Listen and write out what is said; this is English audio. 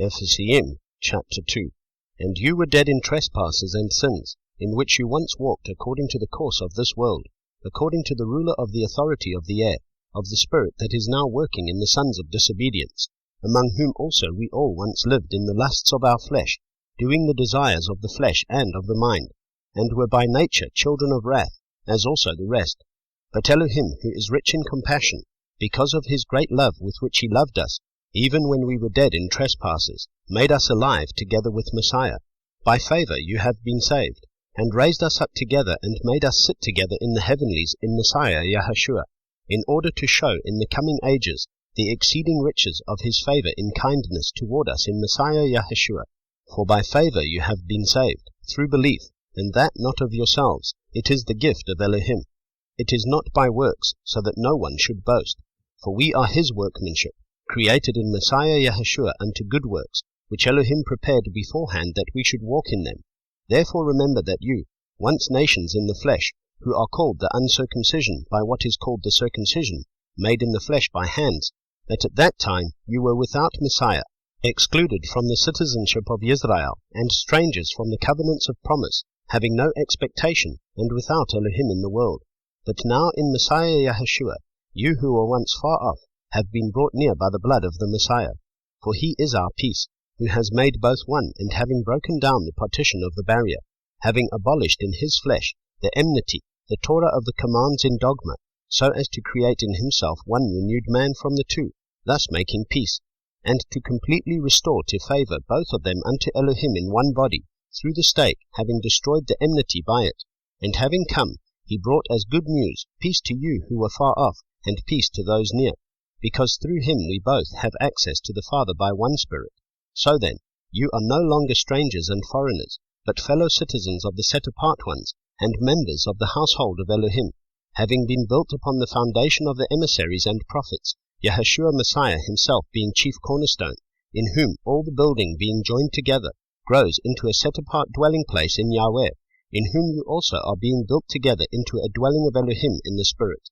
Ephesians chapter 2. And you were dead in trespasses and sins, in which you once walked according to the course of this world, according to the ruler of the authority of the air, of the spirit that is now working in the sons of disobedience, among whom also we all once lived in the lusts of our flesh, doing the desires of the flesh and of the mind, and were by nature children of wrath, as also the rest. But Elohim, who is rich in compassion, because of his great love with which he loved us, even when we were dead in trespasses, made us alive together with Messiah. By favor you have been saved, and raised us up together, and made us sit together in the heavenlies in Messiah Yahushua, in order to show in the coming ages the exceeding riches of his favor in kindness toward us in Messiah Yahushua. For by favor you have been saved, through belief, and that not of yourselves, it is the gift of Elohim. It is not by works, so that no one should boast. For we are his workmanship, created in Messiah Yahushua unto good works, which Elohim prepared beforehand that we should walk in them. Therefore remember that you, once nations in the flesh, who are called the uncircumcision by what is called the circumcision, made in the flesh by hands, that at that time you were without Messiah, excluded from the citizenship of Israel, and strangers from the covenants of promise, having no expectation, and without Elohim in the world. But now in Messiah Yahushua, you who were once far off, have been brought near by the blood of the Messiah. For he is our peace, who has made both one, and having broken down the partition of the barrier, having abolished in his flesh the enmity, the Torah of the commands in dogma, so as to create in himself one renewed man from the two, thus making peace, and to completely restore to favor both of them unto Elohim in one body, through the stake, having destroyed the enmity by it. And having come, he brought as good news peace to you who were far off, and peace to those near, because through him we both have access to the Father by one Spirit. So then, you are no longer strangers and foreigners, but fellow citizens of the set-apart ones, and members of the household of Elohim, having been built upon the foundation of the emissaries and prophets, Yahushua Messiah himself being chief cornerstone, in whom all the building being joined together grows into a set-apart dwelling place in Yahweh, in whom you also are being built together into a dwelling of Elohim in the Spirit.